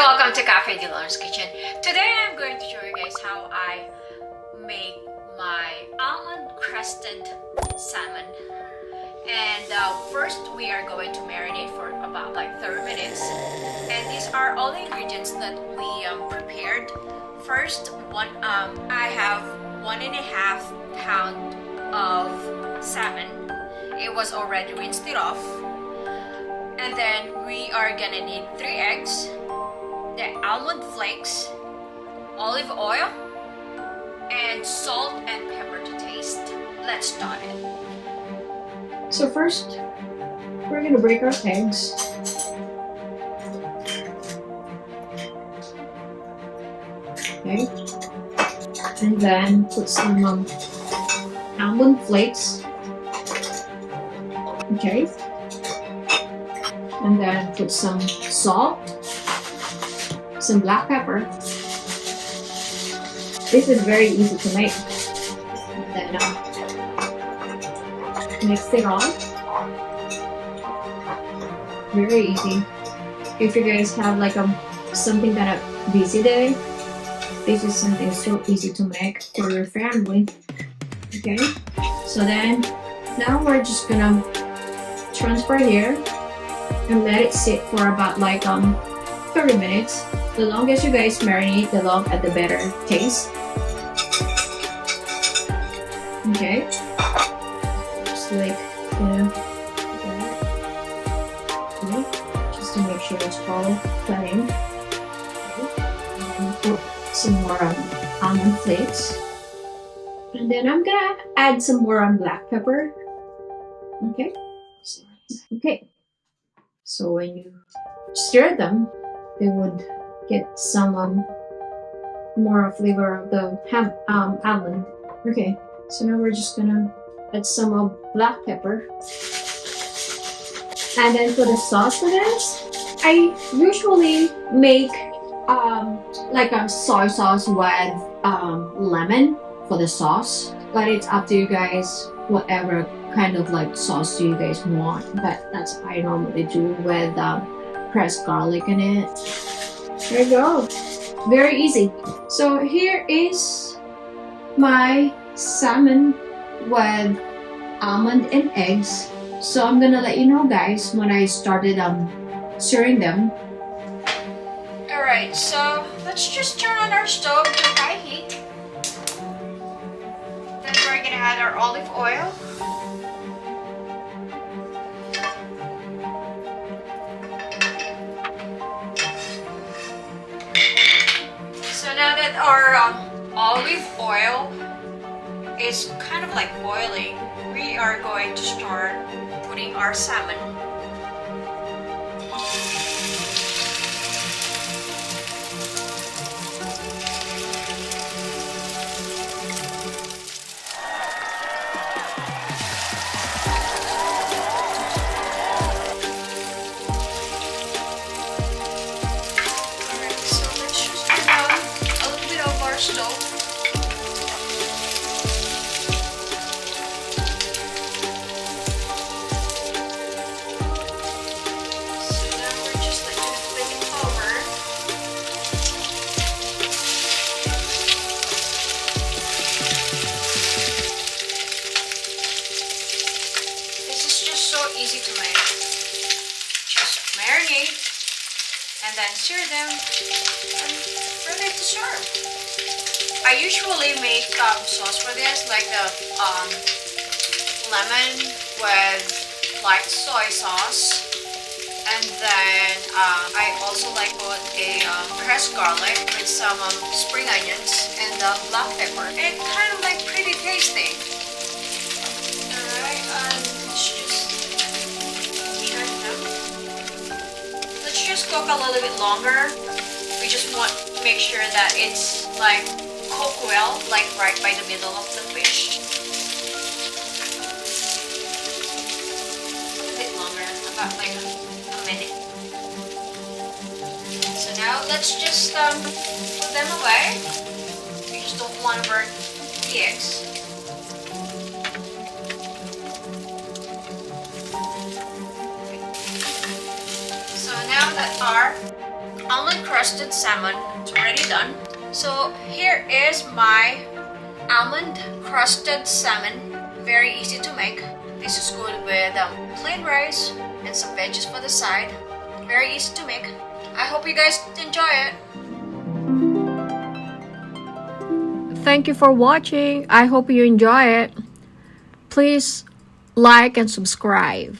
welcome to Cafe Dylan's Kitchen. Today I'm going to show you guys how I make my almond crusted salmon. And first we are going to marinate for about like 30 minutes. And these are all the ingredients that we prepared. First, I have 1.5 pound of salmon. It was already rinsed it off. And then we are gonna need 3 eggs, the almond flakes, olive oil, and salt and pepper to taste. Let's start it. So first, we're gonna break our eggs. Okay. And then put some almond flakes. Okay. And then put some salt, some black pepper. This is very easy to make. And then mix it all. Very easy. If you guys have like something kind of busy day, this is something so easy to make for your family. Okay. So then now we're just gonna transfer here and let it sit for about like 30 minutes. The longest you guys marinate, the better taste. Okay. Just like okay. Just to make sure it's all plain. Okay. And put some more almond flakes. And then I'm gonna add some more black pepper. Okay. Okay. So when you stir them, they would get some more flavor of the almond. Okay, so now we're just gonna add some black pepper. And then for the sauce for this, I usually make like a soy sauce with lemon for the sauce, but it's up to you guys, whatever kind of like sauce do you guys want, but that's what I normally do with pressed garlic in it. There you go. Very easy. So here is my salmon with almond and eggs. So I'm gonna let you know guys when I started stirring them. Alright, so let's just turn on our stove to high heat. Then we're gonna add our olive oil. Now that our olive oil is kind of like boiling, we are going to start putting our salmon. Stove. So now we're just like going to flip it over. This is just so easy to make. Just marinate and then stir them and ready to serve. I usually make sauce for this, like the lemon with light soy sauce, and then I also like put a pressed garlic with some spring onions and black pepper, and it's kind of like pretty tasty. Alright, let's just cook a little bit longer. We just want to make sure that it's like cook well, like right by the middle of the fish. A bit longer, about like a minute. So now let's just put them away. We just don't want to burn the eggs. So now that our almond crusted salmon. It's already done. So here is my almond crusted salmon. Very easy to make. This is good with plain rice and some veggies for the side. Very easy to make. I hope you guys enjoy it. Thank you for watching. I hope you enjoy it. Please like and subscribe.